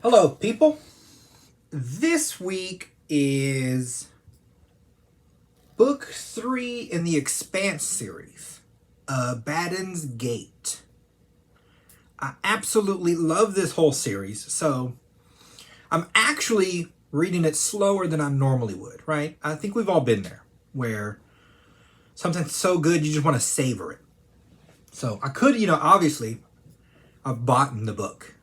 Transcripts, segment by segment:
Hello, people. This week is book 3 in the Expanse series, Abaddon's Gate. I absolutely love this whole series, so I'm actually reading it slower than I normally would, right? I think we've all been there, where something's so good you just want to savor it. So I could, obviously, I've bought the book.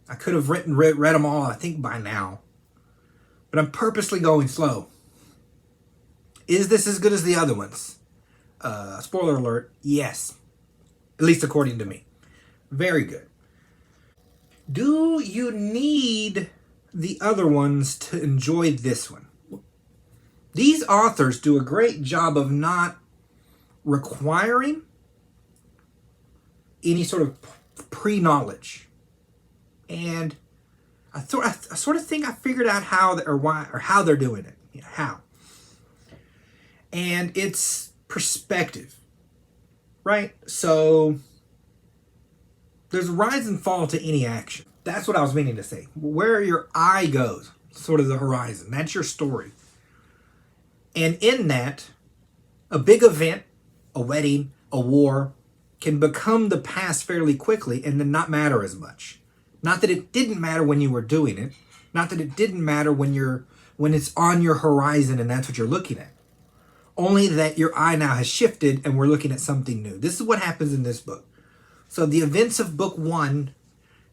I could have read them all, I think, by now. But I'm purposely going slow. Is this as good as the other ones? Spoiler alert, yes. At least according to me. Very good. Do you need the other ones to enjoy this one? These authors do a great job of not requiring any sort of pre-knowledge. And I sort of think I figured out how or why or how they're doing it. How. And it's perspective, right? So there's a rise and fall to any action. That's what I was meaning to say. Where your eye goes, sort of the horizon. That's your story. And in that, a big event, a wedding, a war, can become the past fairly quickly and then not matter as much. Not that it didn't matter when you were doing it. Not that it didn't matter when it's on your horizon and that's what you're looking at. Only that your eye now has shifted and we're looking at something new. This is what happens in this book. So the events of book 1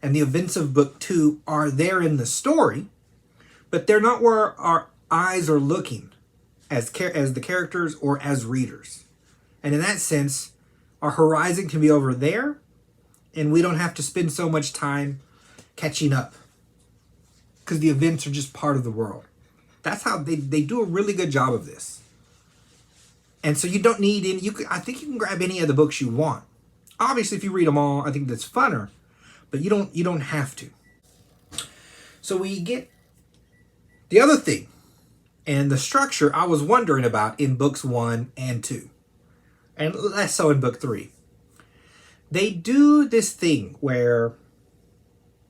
and the events of book 2 are there in the story, but they're not where our eyes are looking as the characters or as readers. And in that sense, our horizon can be over there and we don't have to spend so much time catching up because the events are just part of the world. That's how they do a really good job of this. And so you don't need any, I think you can grab any of the books you want. Obviously, if you read them all, I think that's funner, but you don't have to. So we get the other thing and the structure I was wondering about in books 1 and 2, and less so in book 3. They do this thing where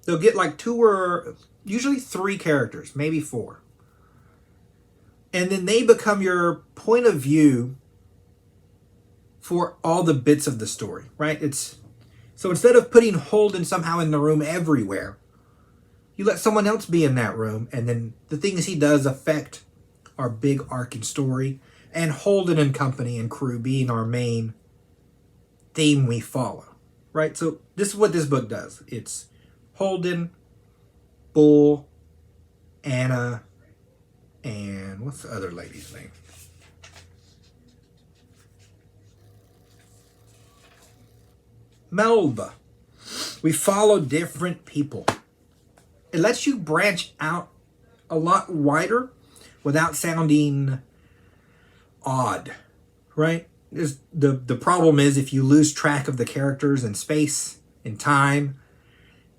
they'll get like 2 or usually 3 characters, maybe 4. And then they become your point of view for all the bits of the story, right? So instead of putting Holden somehow in the room everywhere, you let someone else be in that room, and then the things he does affect our big arcing story, and Holden and company and crew being our main theme we follow, right? So this is what this book does. It's Holden, Bull, Anna, and what's the other lady's name? Melba. We follow different people. It lets you branch out a lot wider without sounding odd, right? The problem is if you lose track of the characters in space, in time,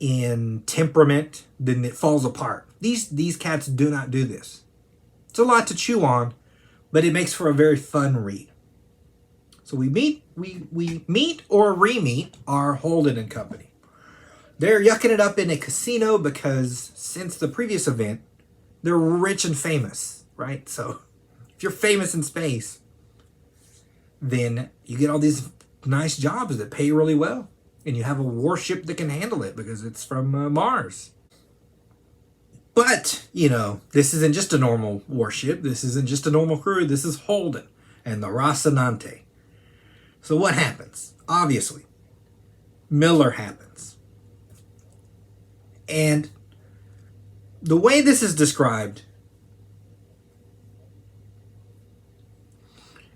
in temperament, then it falls apart. These cats do not do this. It's a lot to chew on, but it makes for a very fun read. So we meet or re-meet our Holden and company. They're yucking it up in a casino because since the previous event, they're rich and famous, right? So if you're famous in space, then you get all these nice jobs that pay really well. And you have a warship that can handle it because it's from Mars. But, this isn't just a normal warship. This isn't just a normal crew. This is Holden and the Rocinante. So what happens? Obviously, Miller happens. And the way this is described,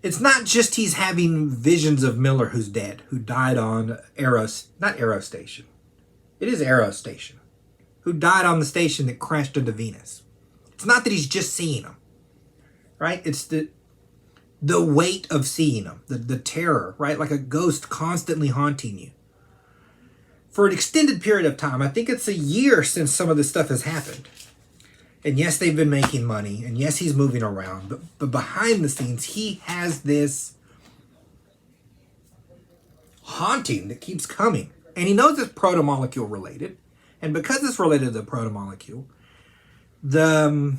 it's not just he's having visions of Miller who's dead, who died on not Arrow Station. It is Arrow Station. Who died on the station that crashed into Venus. It's not that he's just seeing him, right? It's the weight of seeing him, the terror, right? Like a ghost constantly haunting you. For an extended period of time, I think it's a year since some of this stuff has happened. And yes, they've been making money, and yes, he's moving around, but behind the scenes, he has this haunting that keeps coming. And he knows it's proto-molecule related, And because it's related to the protomolecule, the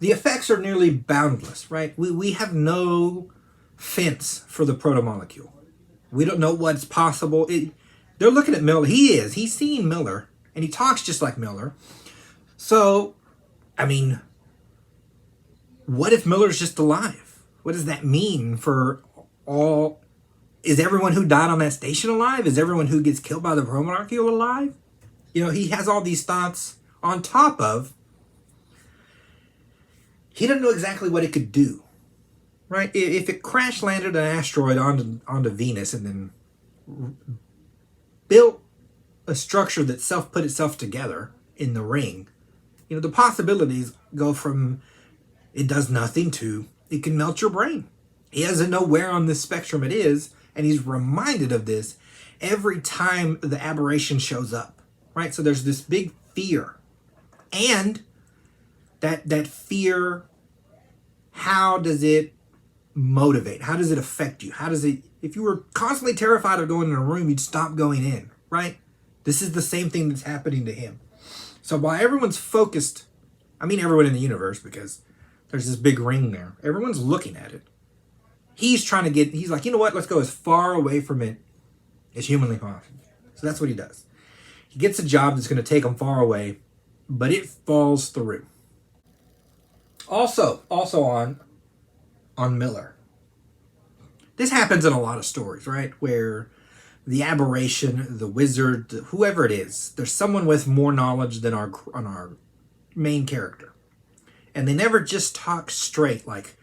effects are nearly boundless, right? We have no fence for the protomolecule. We don't know what's possible. They're looking at Miller. He's seeing Miller, and he talks just like Miller. So, I mean, what if Miller's just alive? What does that mean for all? Is everyone who died on that station alive? Is everyone who gets killed by the protomolecule alive? You know, he has all these thoughts on top of, he doesn't know exactly what it could do, right? If it crash landed an asteroid onto Venus and then built a structure that put itself together in the ring, you know, the possibilities go from it does nothing to it can melt your brain. He doesn't know where on this spectrum it is, and he's reminded of this every time the aberration shows up, right? So there's this big fear. And that fear, how does it motivate? How does it affect you? How does it, if you were constantly terrified of going in a room, you'd stop going in, right? This is the same thing that's happening to him. So while everyone's focused, I mean everyone in the universe, because there's this big ring there, everyone's looking at it. He's like, you know what, let's go as far away from it as humanly possible. So that's what he does. He gets a job that's going to take him far away, but it falls through. Also on Miller. This happens in a lot of stories, right? Where the aberration, the wizard, whoever it is, there's someone with more knowledge than our main character. And they never just talk straight, like,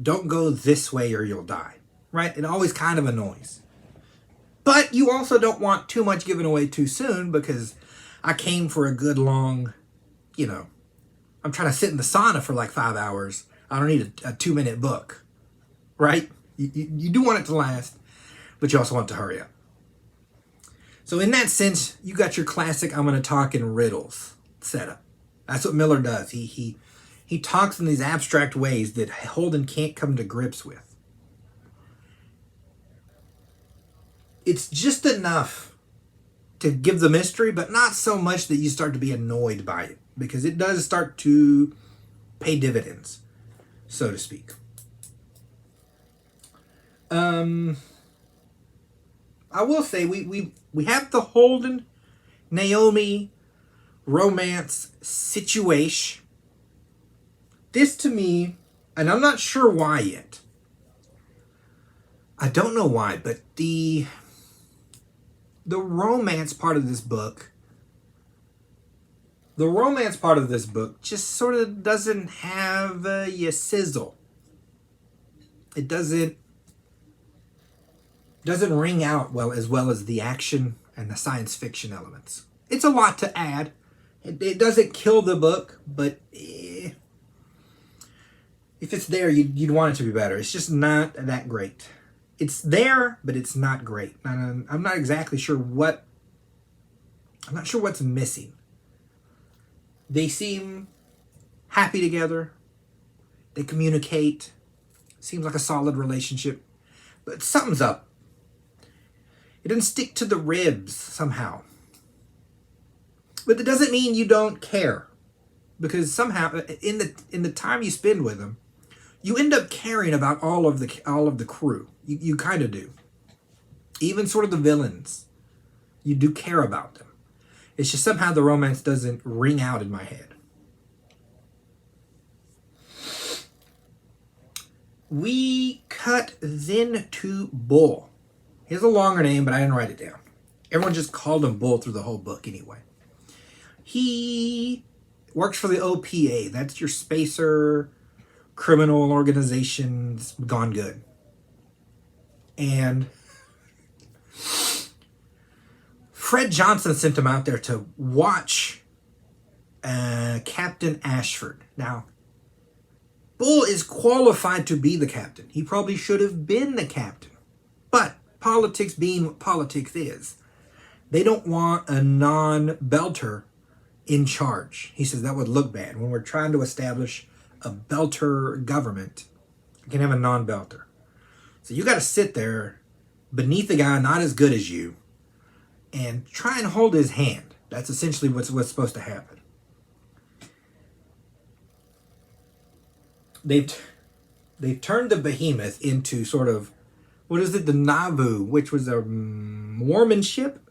don't go this way or you'll die, right? It always kind of annoys. But you also don't want too much given away too soon, because I came for a good long, you know, I'm trying to sit in the sauna for like 5 hours. I don't need a 2-minute book, right? You do want it to last, but you also want it to hurry up. So in that sense, you got your classic I'm going to talk in riddles setup. That's what Miller does. He talks in these abstract ways that Holden can't come to grips with. It's just enough to give the mystery, but not so much that you start to be annoyed by it, because it does start to pay dividends, so to speak. I will say we have the Holden Naomi romance situation. This to me, and I'm not sure why yet. I don't know why, but the romance part of this book, just sort of doesn't have your sizzle. It doesn't ring out as well as the action and the science fiction elements. It's a lot to add. It doesn't kill the book, but if it's there, you'd want it to be better. It's just not that great. It's there, but it's not great. I'm not exactly sure I'm not sure what's missing. They seem happy together. They communicate. Seems like a solid relationship. But something's up. It doesn't stick to the ribs somehow. But that doesn't mean you don't care. Because somehow, in the time you spend with them, you end up caring about all of the crew. You kind of do. Even sort of the villains. You do care about them. It's just somehow the romance doesn't ring out in my head. We cut then to Bull. He has a longer name, but I didn't write it down. Everyone just called him Bull through the whole book anyway. He works for the OPA. That's your spacer criminal organization's gone good. And Fred Johnson sent him out there to watch Captain Ashford. Now, Bull is qualified to be the captain. He probably should have been the captain. But politics being what politics is, they don't want a non-belter in charge. He says that would look bad. When we're trying to establish a belter government, you can have a non-belter. So you got to sit there beneath a guy not as good as you and try and hold his hand. That's essentially what's supposed to happen. They've turned the behemoth into sort of, what is it, the Nauvoo, which was a Mormon ship,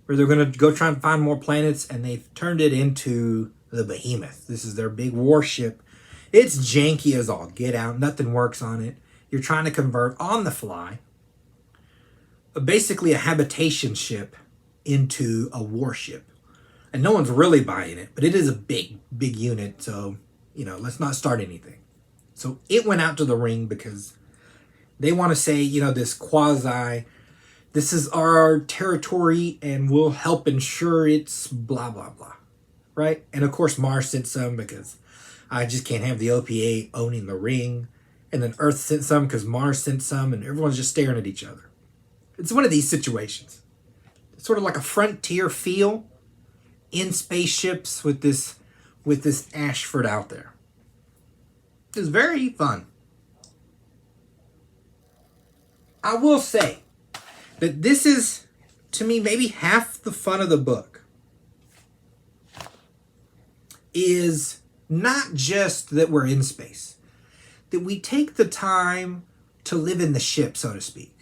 where they're going to go try and find more planets, and they've turned it into the behemoth. This is their big warship. It's janky as all get out. Nothing works on it. You're trying to convert on the fly basically a habitation ship into a warship. And no one's really buying it, but it is a big unit, so, let's not start anything. So it went out to the ring because they want to say, this quasi, this is our territory and we'll help ensure it's blah, blah, blah. Right? And of course Mars sent some because I just can't have the OPA owning the ring. And then Earth sent some because Mars sent some, and everyone's just staring at each other. It's one of these situations. It's sort of like a frontier feel in spaceships with this Ashford out there. It's very fun. I will say that this is, to me, maybe half the fun of the book. Is not just that we're in space, that we take the time to live in the ship, so to speak.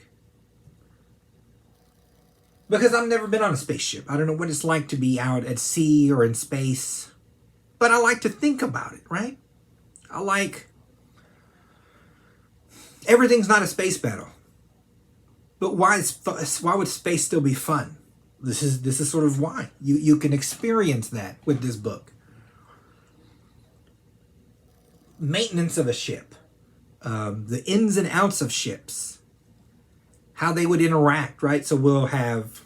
Because I've never been on a spaceship. I don't know what it's like to be out at sea or in space. But I like to think about it, right? Everything's not a space battle. But why would space still be fun? This is sort of why. You can experience that with this book. Maintenance of a ship. The ins and outs of ships. How they would interact, right? So we'll have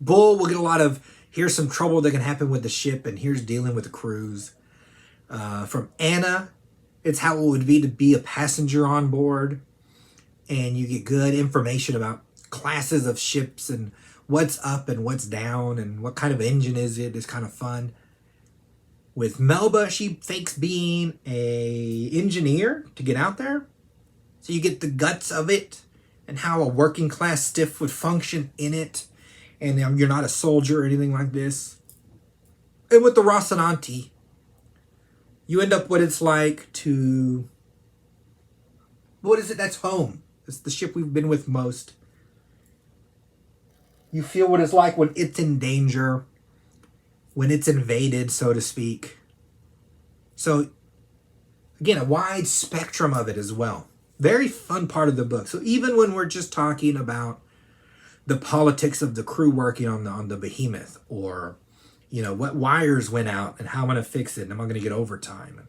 Bull will get a lot of, here's some trouble that can happen with the ship, and here's dealing with the crews. From Anna, it's how it would be to be a passenger on board, and you get good information about classes of ships and what's up and what's down and what kind of engine is it. It's kind of fun. With Melba, she fakes being a engineer to get out there. So you get the guts of it and how a working class stiff would function in it. And you're not a soldier or anything like this. And with the Rocinante, you end up what it's like to... What is it? That's home. It's the ship we've been with most. You feel what it's like when it's in danger. When it's invaded, so to speak. So, again, a wide spectrum of it as well. Very fun part of the book. So even when we're just talking about the politics of the crew working on the behemoth, or, what wires went out and how I'm going to fix it and am I going to get overtime, and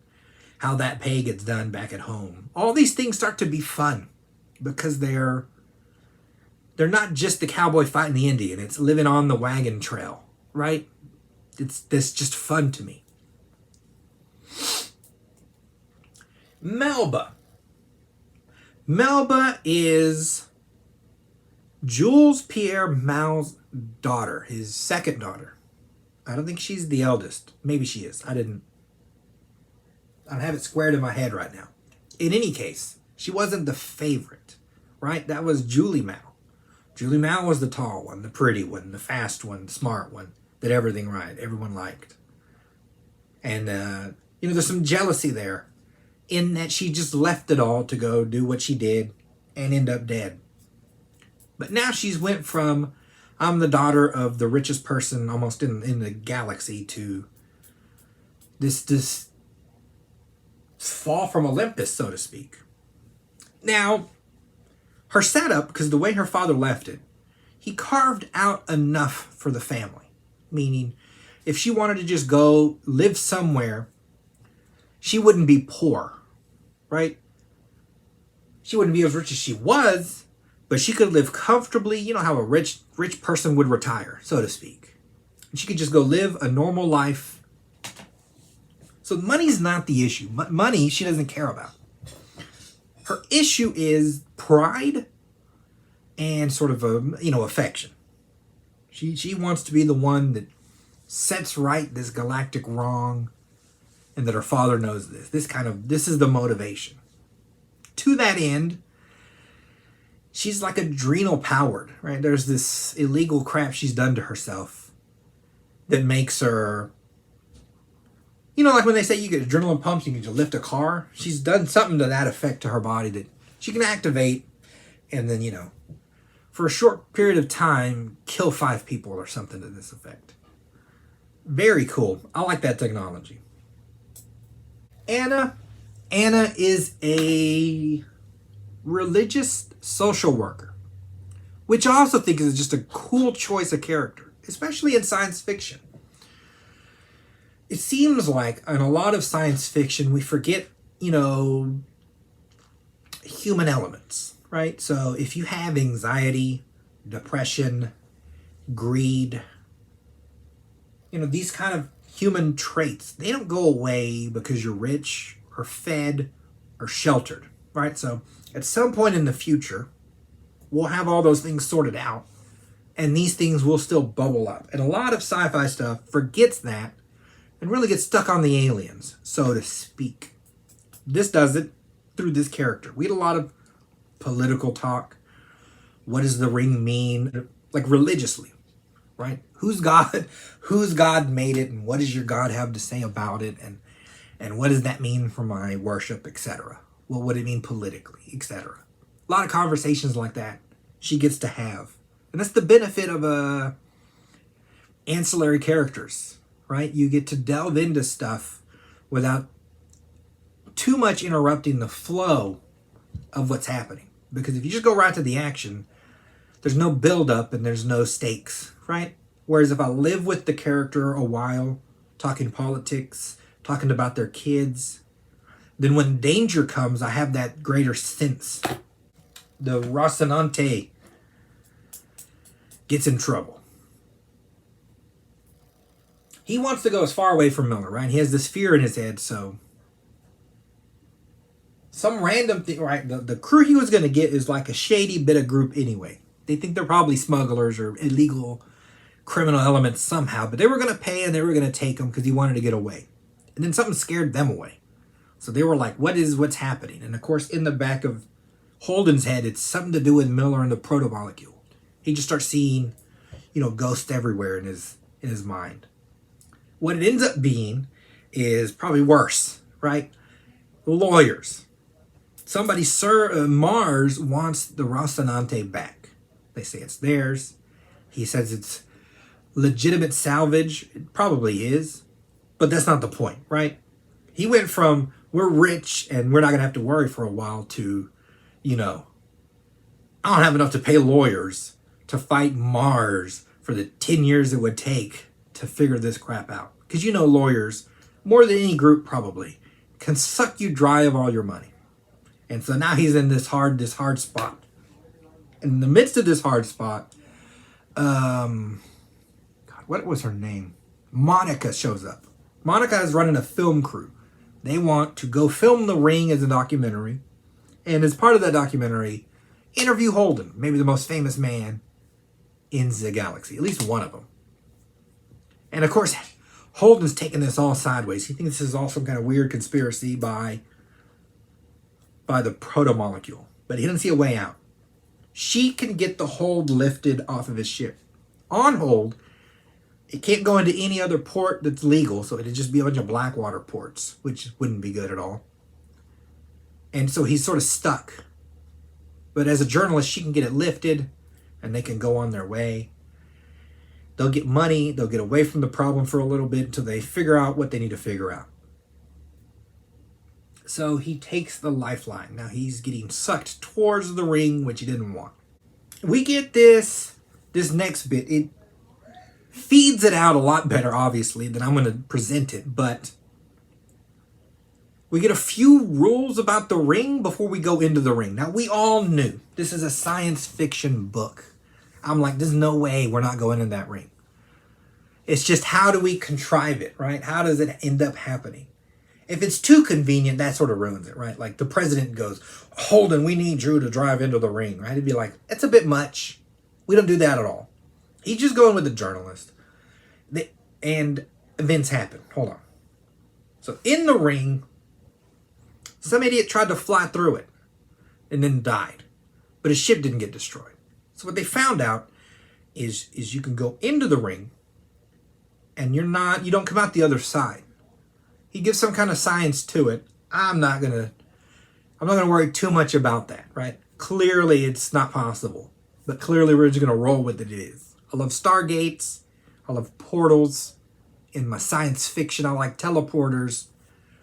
how that pay gets done back at home. All these things start to be fun because they're not just the cowboy fighting the Indian. It's living on the wagon trail, right? It's just fun to me. Melba. Melba is Jules Pierre Mal's daughter, his second daughter. I don't think she's the eldest. Maybe she is. I don't have it squared in my head right now. In any case, she wasn't the favorite, right? That was Julie Mal. Julie Mal was the tall one, the pretty one, the fast one, the smart one. Did everything right. Everyone liked. And, there's some jealousy there in that she just left it all to go do what she did and end up dead. But now she's went from, I'm the daughter of the richest person almost in the galaxy, to this fall from Olympus, so to speak. Now, her setup, because the way her father left it, he carved out enough for the family. Meaning, if she wanted to just go live somewhere, she wouldn't be poor, right? She wouldn't be as rich as she was, but she could live comfortably. You know how a rich person would retire, so to speak. And she could just go live a normal life. So money's not the issue. Money she doesn't care about. Her issue is pride and sort of affection. She wants to be the one that sets right this galactic wrong, and that her father knows this. This is the motivation. To that end, she's like adrenal powered, right? There's this illegal crap she's done to herself that makes her, like when they say you get adrenaline pumps, you can lift a car. She's done something to that effect to her body that she can activate and then, for a short period of time, kill 5 people or something to this effect. Very cool. I like that technology. Anna is a religious social worker, which I also think is just a cool choice of character, especially in science fiction. It seems like in a lot of science fiction, we forget, human elements, right? So if you have anxiety, depression, greed, these kind of human traits, they don't go away because you're rich or fed or sheltered, right? So at some point in the future, we'll have all those things sorted out and these things will still bubble up. And a lot of sci-fi stuff forgets that and really gets stuck on the aliens, so to speak. This does it through this character. We had a lot of political talk. What does the ring mean? Like religiously, right? Who's God? Whose God made it? And what does your God have to say about it? And what does that mean for my worship, etc.? What would it mean politically, etc.? A lot of conversations like that she gets to have. And that's the benefit of ancillary characters, right? You get to delve into stuff without too much interrupting the flow of what's happening. Because if you just go right to the action, there's no build-up and there's no stakes, right? Whereas if I live with the character a while, talking politics, talking about their kids, then when danger comes, I have that greater sense. The Rocinante gets in trouble. He wants to go as far away from Miller, right? He has this fear in his head, so some random thing, right? The crew he was going to get is like a shady bit of group anyway. They think they're probably smugglers or illegal criminal elements somehow, but they were going to pay and they were going to take him because he wanted to get away. And then something scared them away. So they were like, what's happening? And of course, in the back of Holden's head, it's something to do with Miller and the protomolecule. He just starts seeing, ghosts everywhere in his mind. What it ends up being is probably worse, right? Lawyers. Somebody, Mars wants the Rocinante back. They say it's theirs. He says it's legitimate salvage. It probably is. But that's not the point, right? He went from, we're rich and we're not going to have to worry for a while to, I don't have enough to pay lawyers to fight Mars for the 10 years it would take to figure this crap out. Because lawyers, more than any group probably, can suck you dry of all your money. And so now he's in this hard spot. In the midst of this hard spot, God, what was her name? Monica shows up. Monica is running a film crew. They want to go film The Ring as a documentary. And as part of that documentary, interview Holden, maybe the most famous man in the galaxy. At least one of them. And of course, Holden's taking this all sideways. He thinks this is all some kind of weird conspiracy by the protomolecule. But he doesn't see a way out. She can get the hold lifted off of his ship. On hold, it can't go into any other port that's legal, so it'd just be a bunch of Blackwater ports, which wouldn't be good at all. And so he's sort of stuck. But as a journalist, she can get it lifted, and they can go on their way. They'll get money, they'll get away from the problem for a little bit until they figure out what they need to figure out. So he takes the lifeline. Now he's getting sucked towards the ring, which he didn't want. We get this next bit. It feeds it out a lot better, obviously, than I'm going to present it. But we get a few rules about the ring before we go into the ring. Now, we all knew this is a science fiction book. I'm like, there's no way we're not going in that ring. It's just, how do we contrive it, right? How does it end up happening? If it's too convenient, that sort of ruins it, right? Like the president goes, Holden, we need Drew to drive into the ring, right? It'd be like, it's a bit much. We don't do that at all. He's just going with the journalist. And events happen. Hold on. So in the ring, some idiot tried to fly through it and then died. but his ship didn't get destroyed. So what they found out is you can go into the ring and you don't come out the other side. He gives some kind of science to it. I'm not gonna worry too much about that, right? Clearly it's not possible, but clearly we're just gonna roll with it. It is. I love stargates. I love portals. In my science fiction, I like teleporters.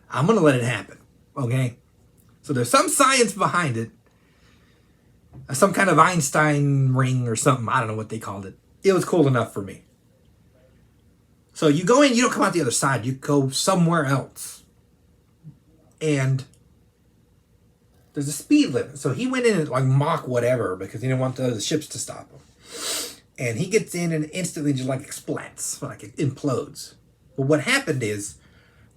I'm gonna let it happen, okay? So there's some science behind it. Some kind of Einstein ring or something. I don't know what they called it. It was cool enough for me. So you go in, you don't come out the other side. You go somewhere else. And there's a speed limit. So he went in at like Mach whatever because he didn't want the ships to stop him. And he gets in and instantly just like explodes, like it implodes. But what happened is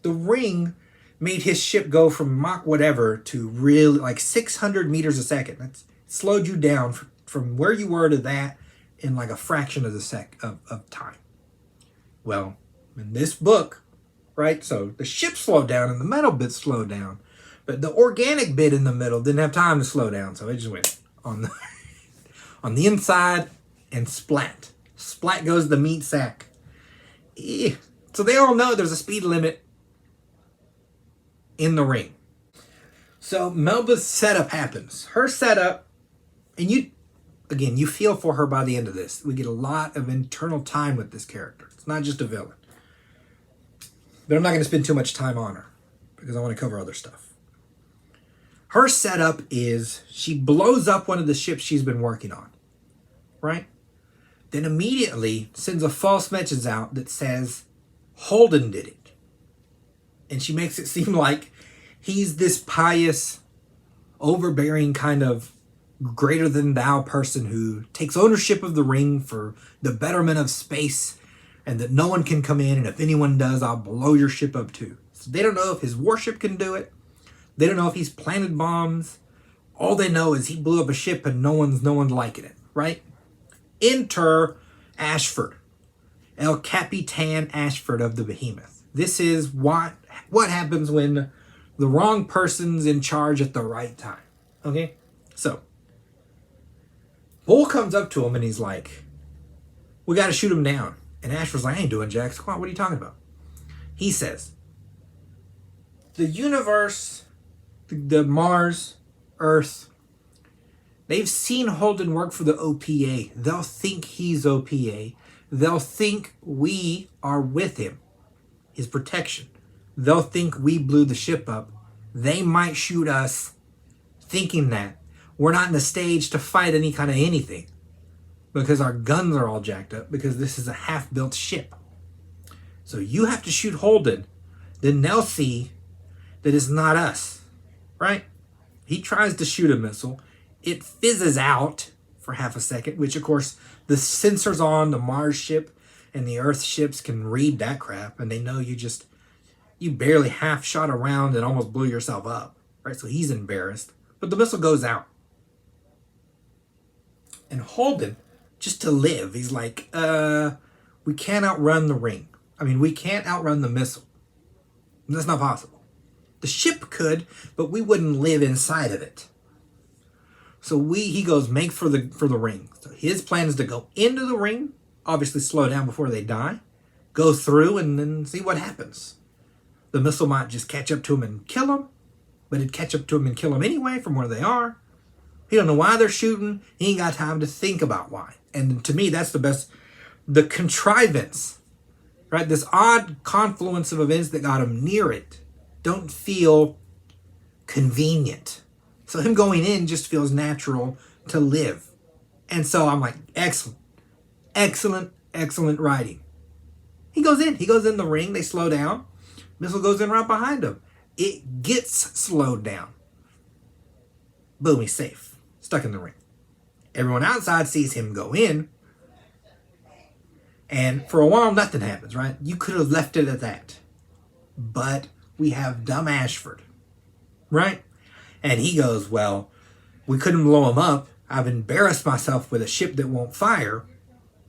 the ring made his ship go from Mach whatever to really like 600 meters a second. That's slowed you down from where you were to that in like a fraction of of time. Well, in this book, right, so the ship slowed down and the metal bit slowed down, but the organic bit in the middle didn't have time to slow down, so it just went on the on the inside and splat. Splat goes the meat sack. So they all know there's a speed limit in the ring. So Melba's setup happens. Her setup, and you feel for her by the end of this. We get a lot of internal time with this character. It's not just a villain. But I'm not going to spend too much time on her because I want to cover other stuff. Her setup is she blows up one of the ships she's been working on, right? Then immediately sends a false message out that says Holden did it. And she makes it seem like he's this pious, overbearing kind of greater than thou person who takes ownership of the ring for the betterment of space and that no one can come in, and if anyone does, I'll blow your ship up too. So they don't know if his warship can do it. They don't know if he's planted bombs. All they know is he blew up a ship and no one's liking it, right? Enter Ashford, El Capitan Ashford of the Behemoth. This is what happens when the wrong person's in charge at the right time. Okay? So, Bull comes up to him and he's like, we got to shoot him down. And Ashford's like, I ain't doing jack squat. What are you talking about? He says, the universe, the Mars, Earth, they've seen Holden work for the OPA. They'll think he's OPA. They'll think we are with him, his protection. They'll think we blew the ship up. They might shoot us thinking that. We're not in the stage to fight any kind of anything because our guns are all jacked up because this is a half-built ship. So you have to shoot Holden. Then they'll see that it's not us, right? He tries to shoot a missile. It fizzes out for half a second, which of course the sensors on the Mars ship and the Earth ships can read that crap, and they know you barely half shot around and almost blew yourself up, right? So he's embarrassed, but the missile goes out. And Holden, just to live, he's like, we can't outrun the ring. I mean, we can't outrun the missile. That's not possible. The ship could, but we wouldn't live inside of it. So he goes, make for the ring. So his plan is to go into the ring, obviously slow down before they die, go through and then see what happens. The missile might just catch up to him and kill him, but it'd catch up to him and kill him anyway from where they are. He don't know why they're shooting. He ain't got time to think about why. And to me, that's the best, the contrivance, right? This odd confluence of events that got him near it don't feel convenient. So him going in just feels natural to live. And so I'm like, excellent writing. He goes in the ring, they slow down. Missile goes in right behind him. It gets slowed down. Boom, he's safe. Stuck in the ring. Everyone outside sees him go in. And for a while, nothing happens, right? You could have left it at that. But we have dumb Ashford, right? And he goes, well, we couldn't blow him up. I've embarrassed myself with a ship that won't fire.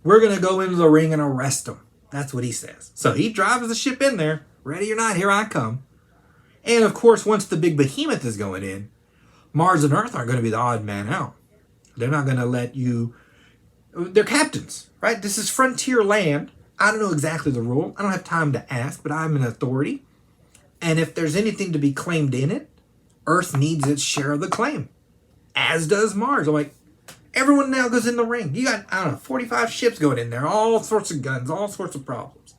We're going to go into the ring and arrest him. That's what he says. So he drives the ship in there. Ready or not, here I come. And of course, once the big behemoth is going in, Mars and Earth aren't going to be the odd man out. They're not going to let you. They're captains, right? This is frontier land. I don't know exactly the rule. I don't have time to ask, but I'm an authority. And if there's anything to be claimed in it, Earth needs its share of the claim, as does Mars. I'm like, everyone now goes in the ring. You got, I don't know, 45 ships going in there, all sorts of guns, all sorts of problems.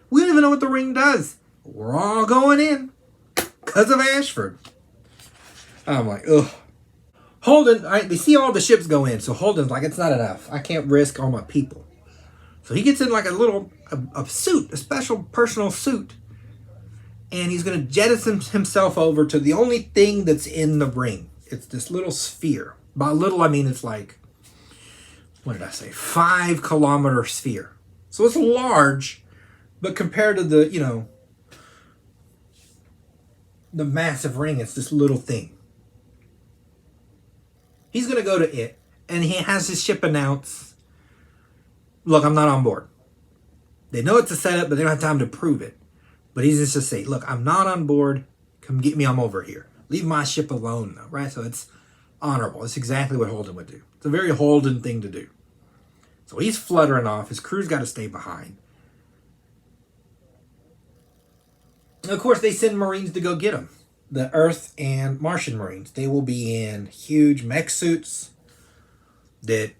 We don't even know what the ring does. We're all going in because of Ashford. I'm like, ugh. Holden, they see all the ships go in, so Holden's like, it's not enough. I can't risk all my people. So he gets in like a suit, a special personal suit, and he's going to jettison himself over to the only thing that's in the ring. It's this little sphere. By little, I mean it's like, what did I say, 5-kilometer sphere. So it's large, but compared to the massive ring, it's this little thing. He's going to go to it, and he has his ship announce, look, I'm not on board. They know it's a setup, but they don't have time to prove it. But he's just to say, look, I'm not on board. Come get me. I'm over here. Leave my ship alone, though, right? So it's honorable. It's exactly what Holden would do. It's a very Holden thing to do. So he's fluttering off. His crew's got to stay behind. And of course, they send Marines to go get him. The Earth and Martian Marines. They will be in huge mech suits that,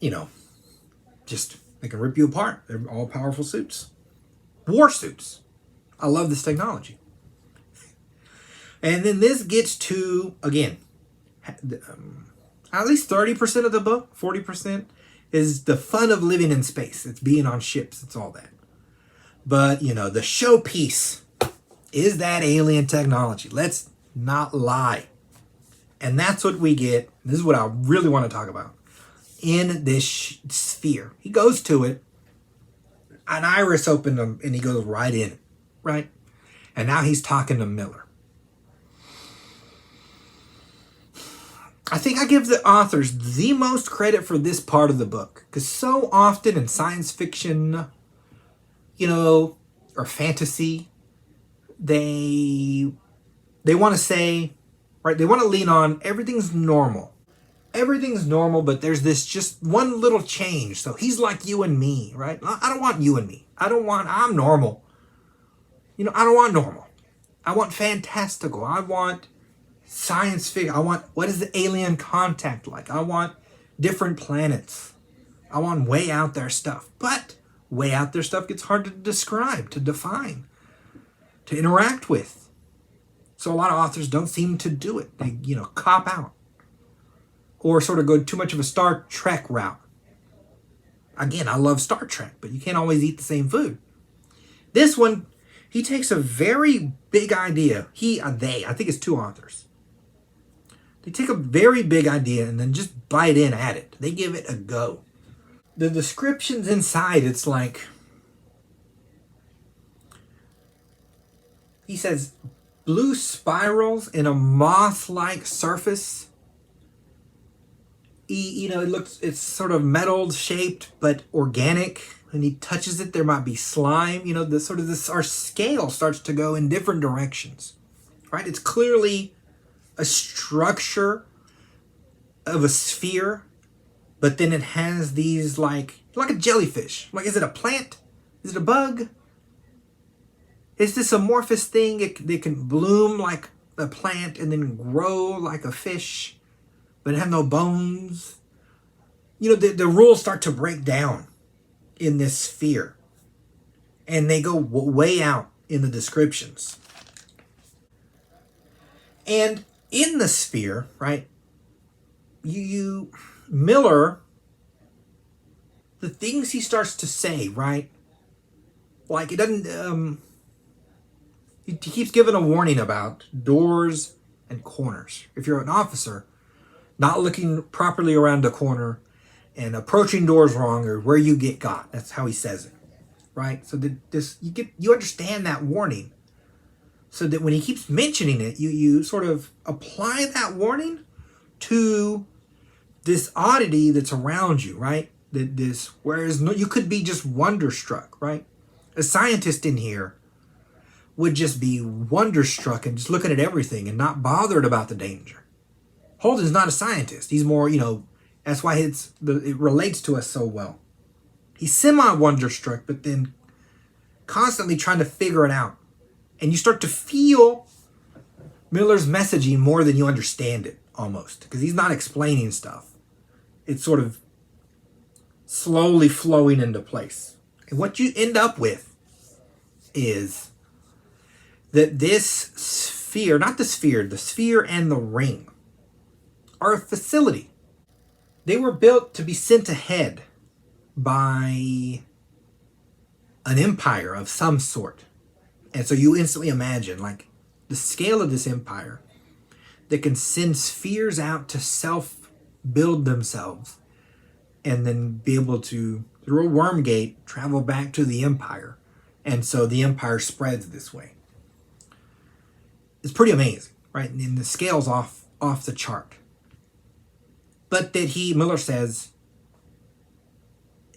just, they can rip you apart. They're all powerful suits. War suits. I love this technology. And then this gets to, again, at least 30% of the book, 40%, is the fun of living in space. It's being on ships. It's all that. But, the showpiece is that alien technology. Let's not lie. And that's what we get. This is what I really want to talk about. In this sphere. He goes to it. An iris opened him, and he goes right in it. Right? And now he's talking to Miller. I think I give the authors the most credit for this part of the book. Because so often in science fiction, or fantasy, they want to say, right, they want to lean on everything's normal. Everything's normal, but there's this just one little change. So he's like you and me, right? I don't want you and me. I'm normal. I don't want normal. I want fantastical. I want science fiction. I want, what is the alien contact like? I want different planets. I want way out there stuff. But way out there stuff gets hard to describe, to define, to interact with. So a lot of authors don't seem to do it. They, cop out. Or sort of go too much of a Star Trek route. Again, I love Star Trek, but you can't always eat the same food. This one, he takes a very big idea. I think it's 2 authors. They take a very big idea and then just bite in at it. They give it a go. The descriptions inside, it's like, he says, blue spirals in a moth-like surface. It's sort of metal shaped, but organic. When he touches it, there might be slime. Our scale starts to go in different directions, right? It's clearly a structure of a sphere, but then it has these like a jellyfish. Like, is it a plant? Is it a bug? Is this amorphous thing? It can bloom like a plant and then grow like a fish, but it have no bones. The rules start to break down in this sphere, and they go way out in the descriptions. And in the sphere, right, Miller, the things he starts to say, right, like it doesn't, he keeps giving a warning about doors and corners. If you're an officer, not looking properly around a corner and approaching doors wrong, or where you get got. That's how he says it, right? So you understand that warning, so that when he keeps mentioning it, you sort of apply that warning to this oddity that's around you, right? Whereas you could be just wonderstruck, right? A scientist in here would just be wonderstruck and just looking at everything and not bothered about the danger. Holden's not a scientist. He's more, That's why it relates to us so well. He's semi-wonderstruck, but then constantly trying to figure it out. And you start to feel Miller's messaging more than you understand it, almost. Because he's not explaining stuff. It's sort of slowly flowing into place. And what you end up with is that this sphere, not the sphere and the ring, are a facility. They were built to be sent ahead by an empire of some sort. And so you instantly imagine, like, the scale of this empire that can send spheres out to self-build themselves and then be able to, through a worm gate, travel back to the empire. And so the empire spreads this way. It's pretty amazing, right? And the scale's off the chart. But that Miller says,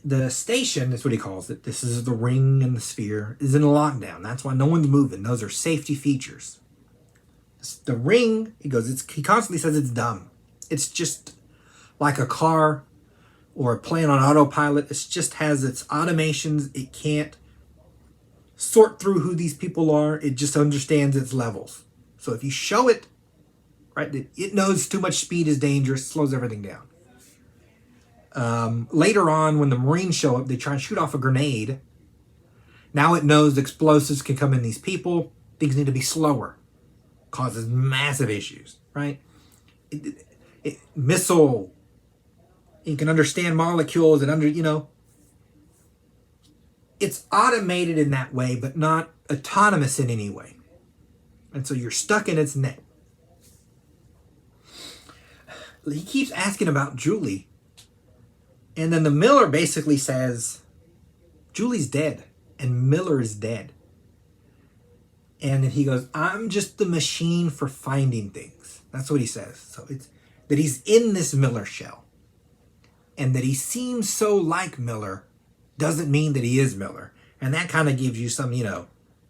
the station, that's what he calls it, this is the ring and the sphere, is in lockdown. That's why no one's moving. Those are safety features. The ring, he constantly says it's dumb. It's just like a car or a plane on autopilot. It just has its automations. It can't sort through who these people are. It just understands its levels. So if you show it, right, it knows too much speed is dangerous, slows everything down. Later on, when the Marines show up, they try and shoot off a grenade. Now it knows explosives can come in these people. Things need to be slower. Causes massive issues, right? Missile. You can understand molecules and it's automated in that way, but not autonomous in any way. And so you're stuck in its net. He keeps asking about Julie. And then the Miller basically says, Julie's dead and Miller is dead. And then he goes, I'm just the machine for finding things. That's what he says. So it's that he's in this Miller shell. And that he seems so like Miller doesn't mean that he is Miller. And that kind of gives you some,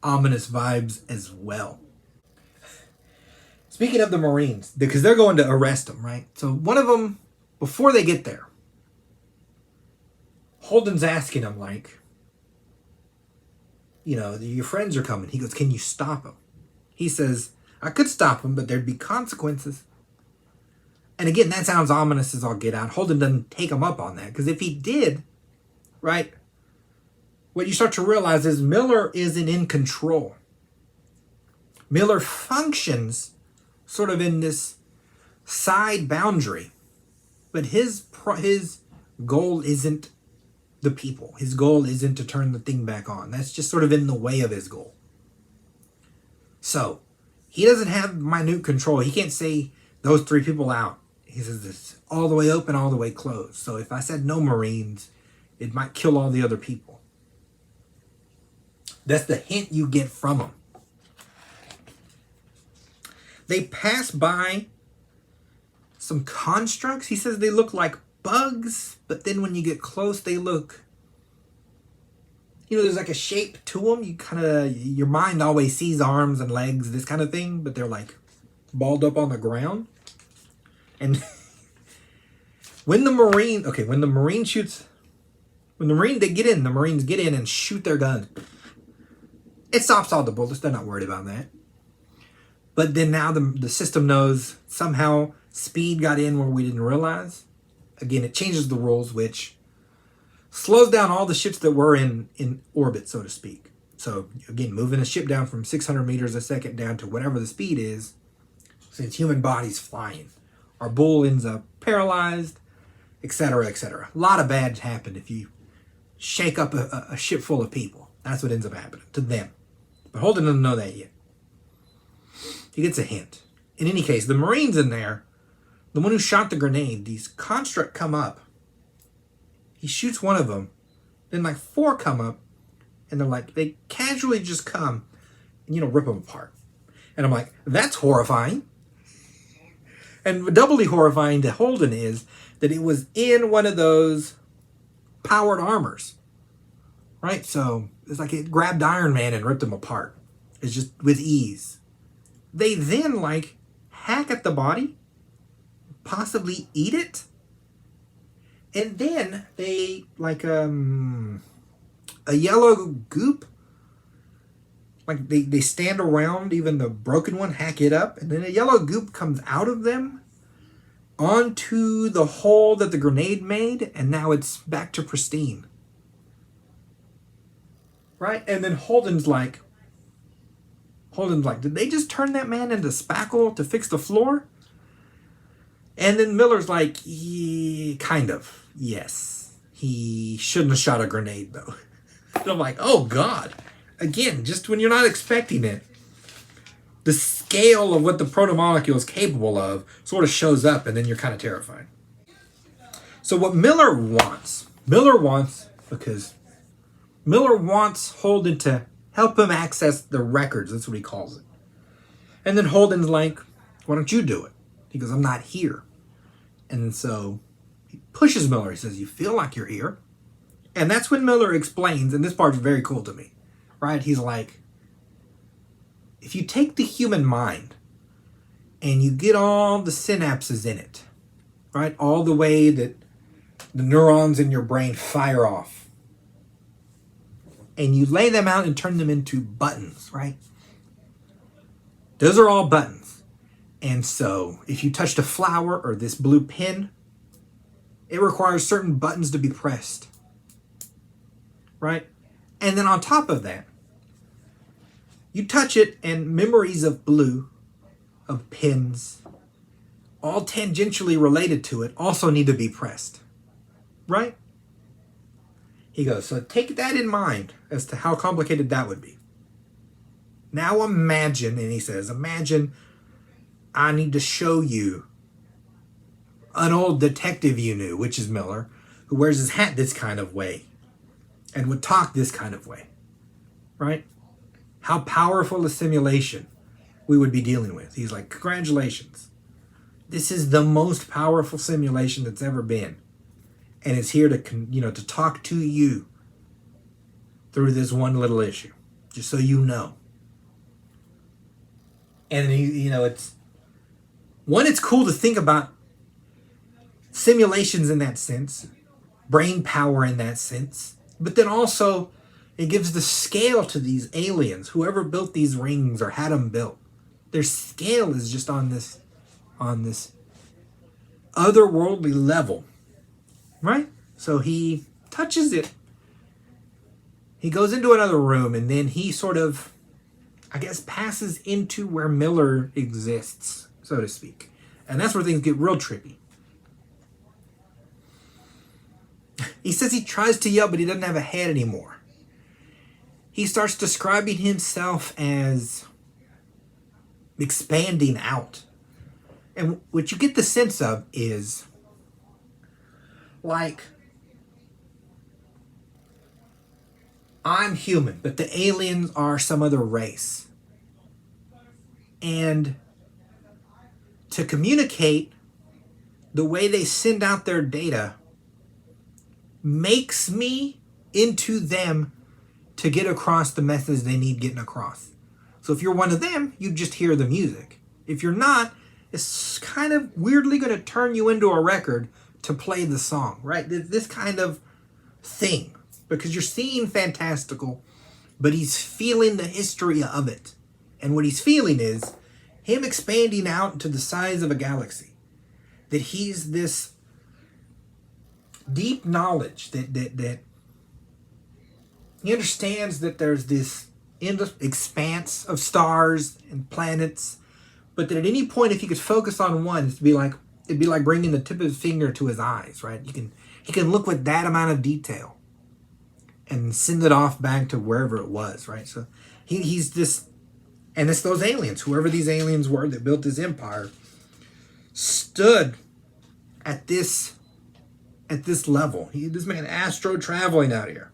ominous vibes as well. Speaking of the Marines, because they're going to arrest him, right? So one of them, before they get there, Holden's asking him, your friends are coming. He goes, can you stop him? He says, I could stop him, but there'd be consequences. And again, that sounds ominous as all get out. Holden doesn't take him up on that, because if he did, right, what you start to realize is Miller isn't in control. Miller functions sort of in this side boundary, but his goal isn't the people. His goal isn't to turn the thing back on. That's just sort of in the way of his goal. So he doesn't have minute control. He can't say those 3 people out. He says it's all the way open, all the way closed. So if I said no Marines, it might kill all the other people. That's the hint you get from him. They pass by some constructs. He says they look like bugs, but then when you get close, they look, there's like a shape to them. Your mind always sees arms and legs, this kind of thing, but they're like balled up on the ground. And when the Marines get in and shoot their gun. It stops all the bullets. They're not worried about that. But then now the system knows somehow speed got in where we didn't realize. Again, it changes the rules, which slows down all the ships that were in orbit, so to speak. So again, moving a ship down from 600 meters a second down to whatever the speed is, since human bodies flying. Our bull ends up paralyzed, etc., etc. A lot of bad happened if you shake up a ship full of people. That's what ends up happening to them. But Holden doesn't know that yet. He gets a hint. In any case, the Marines in there, the one who shot the grenade, these construct come up. He shoots one of them. Then 4 come up. And they casually just come and, rip them apart. And I'm like, that's horrifying. And doubly horrifying to Holden is that it was in one of those powered armors. Right? So it's like it grabbed Iron Man and ripped him apart. It's just with ease. They then hack at the body, possibly eat it. And then they, like, a yellow goop, like they stand around even the broken one, hack it up, and then a yellow goop comes out of them onto the hole that the grenade made, and now it's back to pristine. Right? And then Holden's like, did they just turn that man into spackle to fix the floor? And then Miller's like, yeah, kind of, yes. He shouldn't have shot a grenade, though. And I'm like, oh, God. Again, just when you're not expecting it, the scale of what the protomolecule is capable of sort of shows up, and then you're kind of terrified. So what Miller wants because Miller wants Holden to help him access the records. That's what he calls it. And then Holden's like, why don't you do it? He goes, I'm not here. And so he pushes Miller. He says, you feel like you're here. And that's when Miller explains, and this part's very cool to me, right? He's like, if you take the human mind and you get all the synapses in it, right? All the way that the neurons in your brain fire off, and you lay them out and turn them into buttons, right? Those are all buttons. And so if you touched a flower or this blue pin, it requires certain buttons to be pressed, right? And then on top of that, you touch it and memories of blue, of pins, all tangentially related to it, also need to be pressed, right? He goes, so take that in mind as to how complicated that would be. Now imagine, and he says, imagine I need to show you an old detective you knew, which is Miller, who wears his hat this kind of way and would talk this kind of way, right? How powerful a simulation we would be dealing with. He's like, congratulations. This is the most powerful simulation that's ever been. And it's here to, to talk to you through this one little issue, just so you know. And it's cool to think about simulations in that sense, brain power in that sense, but then also it gives the scale to these aliens, whoever built these rings or had them built. Their scale is just on this otherworldly level, right? So he touches it. He goes into another room, and then he sort of, I guess, passes into where Miller exists, so to speak. And that's where things get real trippy. He says he tries to yell, but he doesn't have a head anymore. He starts describing himself as expanding out. And what you get the sense of is, like, I'm human, but the aliens are some other race. And to communicate, the way they send out their data makes me into them to get across the message they need getting across. So if you're one of them, you just hear the music. If you're not, it's kind of weirdly going to turn you into a record to play the song, right? This kind of thing. Because you're seeing fantastical, but he's feeling the history of it. And what he's feeling is him expanding out into the size of a galaxy. That he's this deep knowledge that he understands that there's this expanse of stars and planets, but that at any point, if he could focus on one, it'd be like bringing the tip of his finger to his eyes, right? He can look with that amount of detail and send it off back to wherever it was, right? So he's this, and it's those aliens, whoever these aliens were that built this empire, stood at this level. This man astro traveling out here,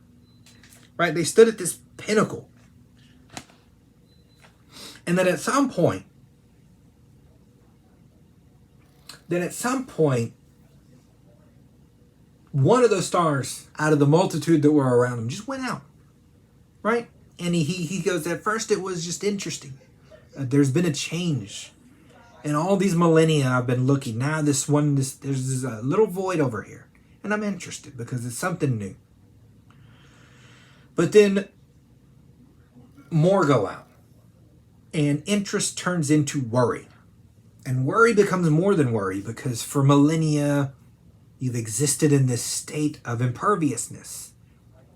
right? They stood at this pinnacle. And then at some point, one of those stars out of the multitude that were around him just went out, right? And he goes, at first it was just interesting. There's been a change. In all these millennia I've been looking. Now there's this little void over here. And I'm interested because it's something new. But then more go out. And interest turns into worry. And worry becomes more than worry because for millennia, you've existed in this state of imperviousness.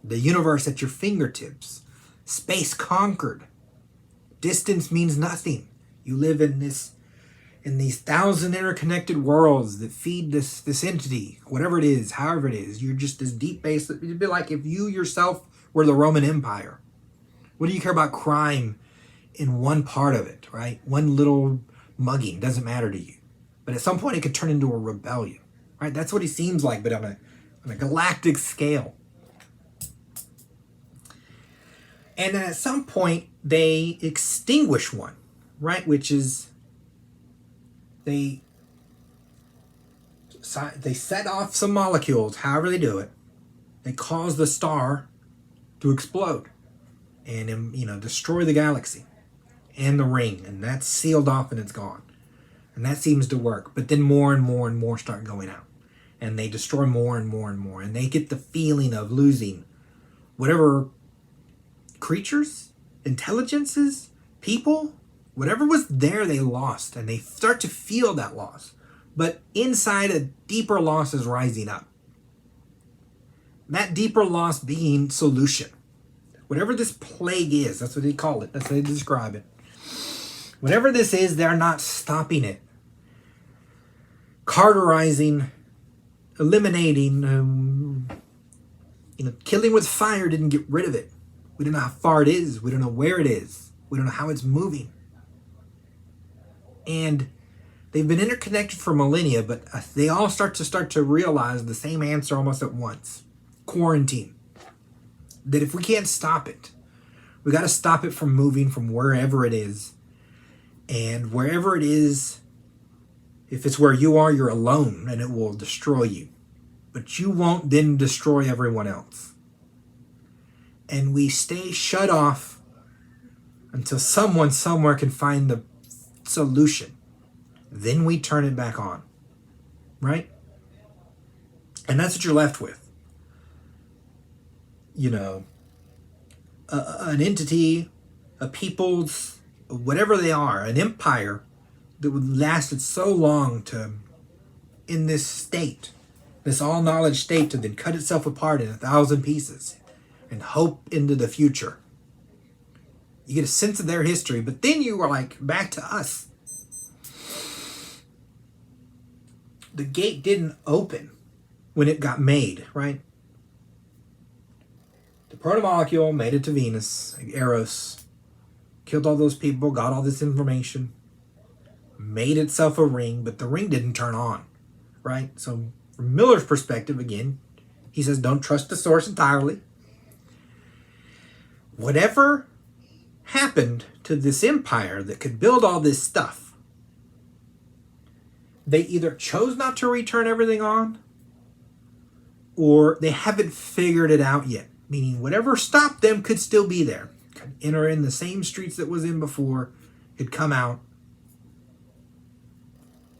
The universe at your fingertips. Space conquered. Distance means nothing. You live in these 1,000 interconnected worlds that feed this entity, whatever it is, however it is. You're just this deep base. It'd be like if you yourself were the Roman Empire. What do you care about crime in one part of it, right? One little mugging doesn't matter to you. But at some point it could turn into a rebellion, right? That's what he seems like, but on a galactic scale. And then at some point they extinguish one, right? Which is they set off some molecules, however they do it. They cause the star to explode and, destroy the galaxy and the ring. And that's sealed off and it's gone. And that seems to work. But then more and more and more start going out. And they destroy more and more and more. And they get the feeling of losing whatever creatures, intelligences, people, whatever was there, they lost. And they start to feel that loss. But inside, a deeper loss is rising up. That deeper loss being solution. Whatever this plague is, that's what they call it. That's how they describe it. Whatever this is, they're not stopping it. Carterizing, eliminating, killing with fire didn't get rid of it. We don't know how far it is. We don't know where it is. We don't know how it's moving. And they've been interconnected for millennia, but they all start to realize the same answer almost at once. Quarantine. That if we can't stop it, we got to stop it from moving from wherever it is. And wherever it is, if it's where you are, you're alone and it will destroy you. But you won't then destroy everyone else. And we stay shut off until someone somewhere can find the solution. Then we turn it back on. Right? And that's what you're left with. An entity, a people's, whatever they are, an empire that would lasted so long in this state, this all-knowledge state, to then cut itself apart in 1,000 pieces and hope into the future. You get a sense of their history, but then you are like, back to us. The gate didn't open when it got made, right? The protomolecule made it to Venus, Eros, killed all those people, got all this information, made itself a ring, but the ring didn't turn on, right? So from Miller's perspective, again, he says don't trust the source entirely. Whatever happened to this empire that could build all this stuff, they either chose not to return everything on, or they haven't figured it out yet. Meaning whatever stopped them could still be there. Could enter in the same streets that was in before. Could come out.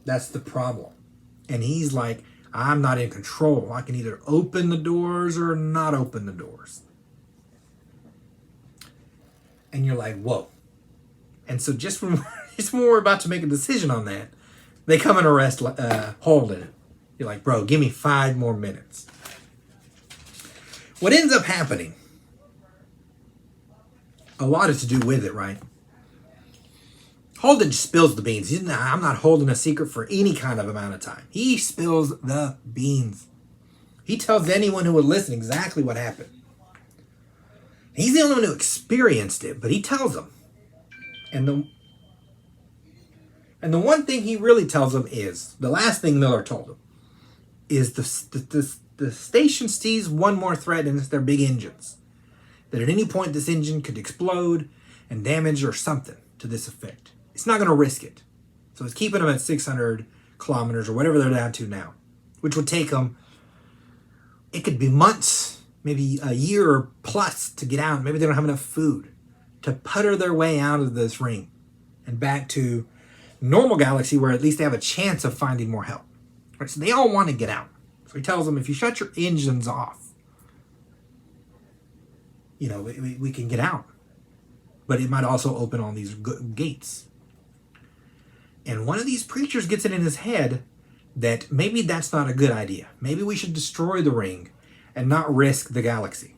That's the problem. And he's like, I'm not in control. I can either open the doors or not open the doors. And you're like, whoa. And so just when we're about to make a decision on that, they come and arrest Holden. You're like, bro, give me 5 more minutes. What ends up happening, a lot is to do with it, right? Holden spills the beans. I'm not holding a secret for any kind of amount of time. He spills the beans. He tells anyone who would listen exactly what happened. He's the only one who experienced it, but he tells them. And the one thing he really tells them is, the last thing Miller told them, is the station sees one more threat, and it's their big engines. That at any point this engine could explode and damage or something to this effect. It's not going to risk it. So it's keeping them at 600 kilometers or whatever they're down to now, which would take them, it could be months, maybe a year or plus to get out. Maybe they don't have enough food to putter their way out of this ring and back to normal galaxy where at least they have a chance of finding more help. Right? So they all want to get out. So he tells them, if you shut your engines off, we can get out. But it might also open all these gates. And one of these preachers gets it in his head that maybe that's not a good idea. Maybe we should destroy the ring and not risk the galaxy.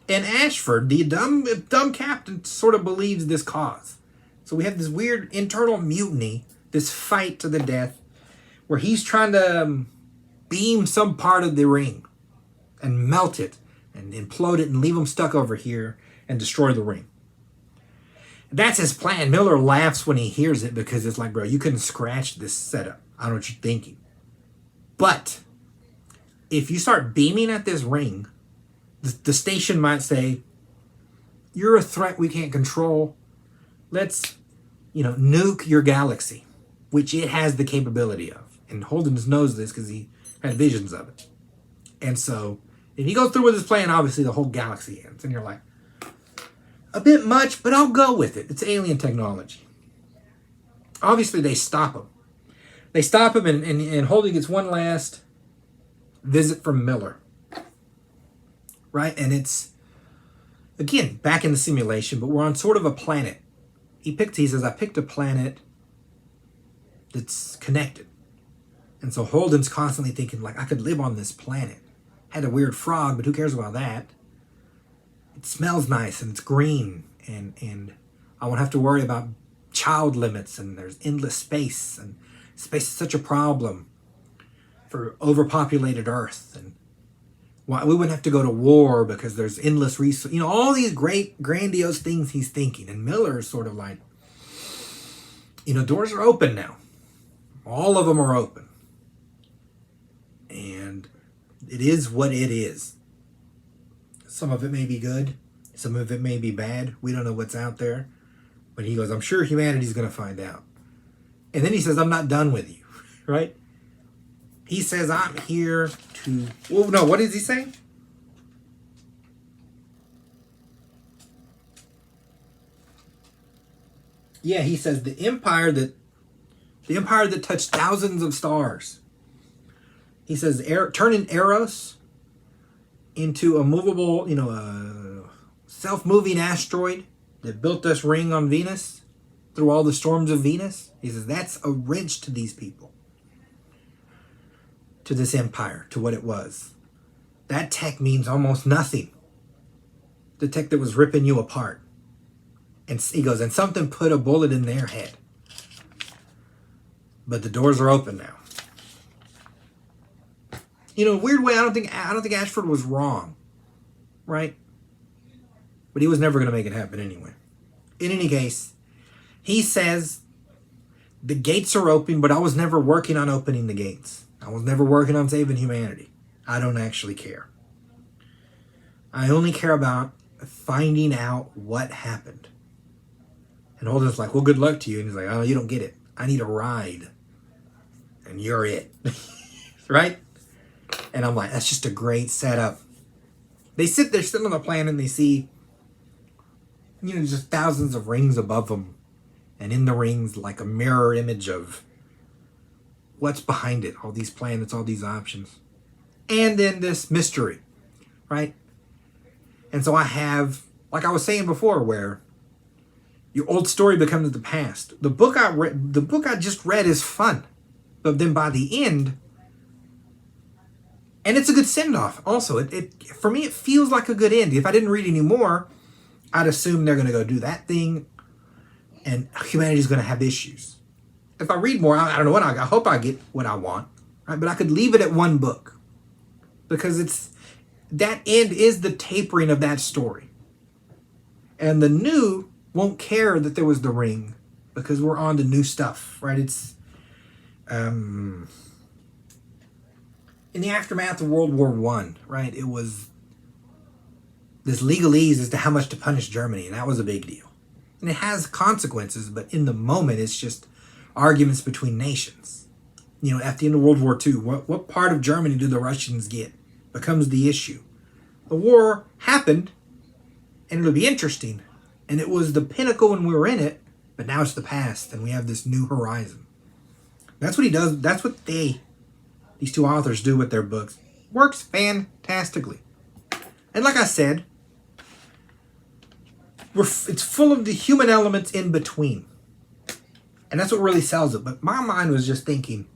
And Ashford, the dumb captain, sort of believes this cause. So we have this weird internal mutiny, this fight to the death, where he's trying to beam some part of the ring and melt it and implode it and leave them stuck over here and destroy the ring. That's his plan. Miller laughs when he hears it because it's like, bro, you couldn't scratch this setup. I don't know what you're thinking. But if you start beaming at this ring, the station might say, you're a threat we can't control. Let's, nuke your galaxy, which it has the capability of. And Holden knows this because he had visions of it. And so if he goes through with his plan, obviously the whole galaxy ends. And you're like, a bit much, but I'll go with it. It's alien technology. Obviously, they stop him. They stop him, and Holden gets one last visit from Miller. Right? And it's, again, back in the simulation, but we're on sort of a planet. He says, I picked a planet that's connected. And so Holden's constantly thinking, like, I could live on this planet. Had a weird frog, but who cares about that? It smells nice and it's green, and I won't have to worry about child limits, and there's endless space, and space is such a problem for overpopulated Earth, and why we wouldn't have to go to war because there's endless resources. All these great grandiose things he's thinking, and Miller is sort of like, doors are open now. All of them are open. And it is what it is. Some of it may be good. Some of it may be bad. We don't know what's out there. But he goes, I'm sure humanity's going to find out. And then he says, I'm not done with you. Right? He says, I'm here to... Well, no, what is he saying? Yeah, he says the empire that touched thousands of stars. He says, turning Eros into a movable, a self-moving asteroid that built this ring on Venus through all the storms of Venus. He says, that's a wrench to these people, to this empire, to what it was. That tech means almost nothing. The tech that was ripping you apart. And he goes, and something put a bullet in their head. But the doors are open now. In a weird way, I don't think Ashford was wrong, right? But he was never going to make it happen anyway. In any case, he says the gates are open, but I was never working on opening the gates. I was never working on saving humanity. I don't actually care. I only care about finding out what happened. And Holden's like, well, good luck to you. And he's like, oh, you don't get it. I need a ride. And you're it. Right? And I'm like, that's just a great setup. They're sitting on the planet and they see, just thousands of rings above them. And in the rings, like a mirror image of what's behind it. All these planets, all these options. And then this mystery, right? And so I have, like I was saying before, where your old story becomes the past. The book I just read is fun. But then by the end, and it's a good send-off also. It for me, it feels like a good end. If I didn't read any more, I'd assume they're going to go do that thing and humanity's going to have issues. If I read more, I don't know what I hope I get what I want, right? But I could leave it at one book because that end is the tapering of that story. And the new won't care that there was the ring because we're on to new stuff, right? It's in the aftermath of World War I, right? It was this legalese as to how much to punish Germany, and that was a big deal. And it has consequences, but in the moment, it's just arguments between nations. At the end of World War II, what part of Germany do the Russians get becomes the issue. The war happened, and it'll be interesting. And it was the pinnacle when we were in it, but now it's the past, and we have this new horizon. That's what he does. That's what the these two authors do with their books works fantastically. And like I said, it's full of the human elements in between. And that's what really sells it. But my mind was just thinking,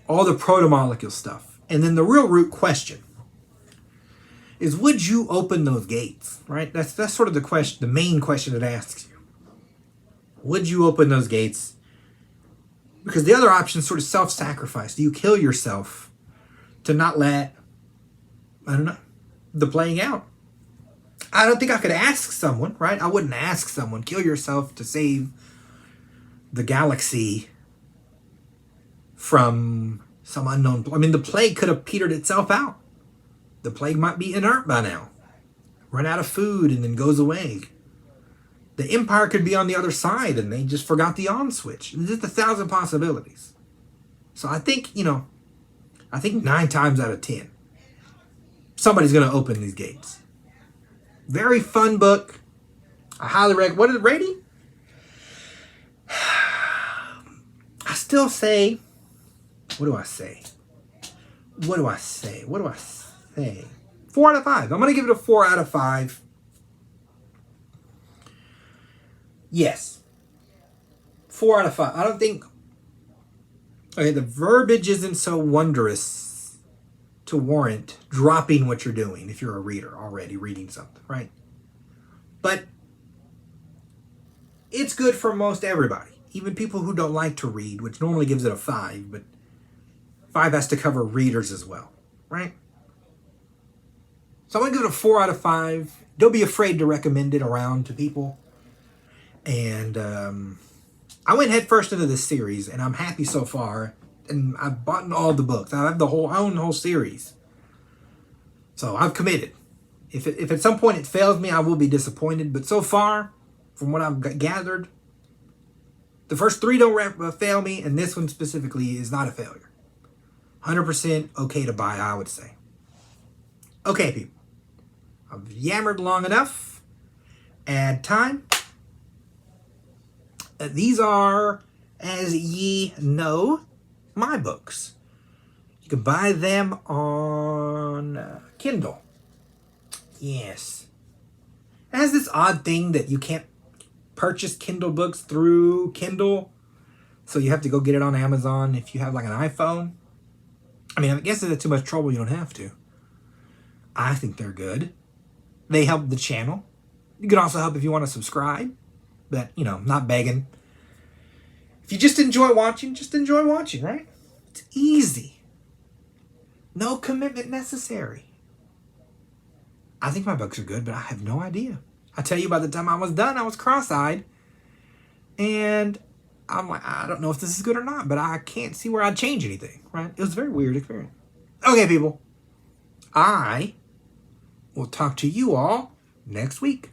all the proto-molecule stuff. And then the real root question is, would you open those gates? Right? That's sort of the question, the main question it asks you. Would you open those gates? Because the other option is sort of self-sacrifice. Do you kill yourself to not let, the playing out? I don't think I could ask someone, right? I wouldn't ask someone, kill yourself to save the galaxy from some unknown... the plague could have petered itself out. The plague might be inert by now. Run out of food and then goes away. The Empire could be on the other side and they just forgot the on switch. There's just 1,000 possibilities. So I think, 9 times out of 10, somebody's going to open these gates. Very fun book. I highly recommend. What is the rating? I still say, what do I say? 4 out of 5. I'm going to give it a 4 out of 5. Yes. 4 out of 5. I don't think... Okay, the verbiage isn't so wondrous to warrant dropping what you're doing if you're a reader already reading something, right? But it's good for most everybody. Even people who don't like to read, which normally gives it a 5, but 5 has to cover readers as well, right? So I'm going to give it a 4 out of 5. Don't be afraid to recommend it around to people. And I went head first into this series, and I'm happy so far. And I've bought all the books. I have I own the whole series. So I've committed. If at some point it fails me, I will be disappointed. But so far, from what I've gathered, the first 3 don't fail me, and this one specifically is not a failure. 100% okay to buy, I would say. Okay, people. I've yammered long enough. Add time. These are, as ye know, my books. You can buy them on Kindle. Yes. It has this odd thing that you can't purchase Kindle books through Kindle. So you have to go get it on Amazon if you have like an iPhone. I guess if it's too much trouble, you don't have to. I think they're good. They help the channel. You can also help if you want to subscribe. But, not begging. If you just enjoy watching, right? It's easy. No commitment necessary. I think my books are good, but I have no idea. I tell you, by the time I was done, I was cross-eyed. And I'm like, I don't know if this is good or not, but I can't see where I'd change anything, right? It was a very weird experience. Okay, people. I will talk to you all next week.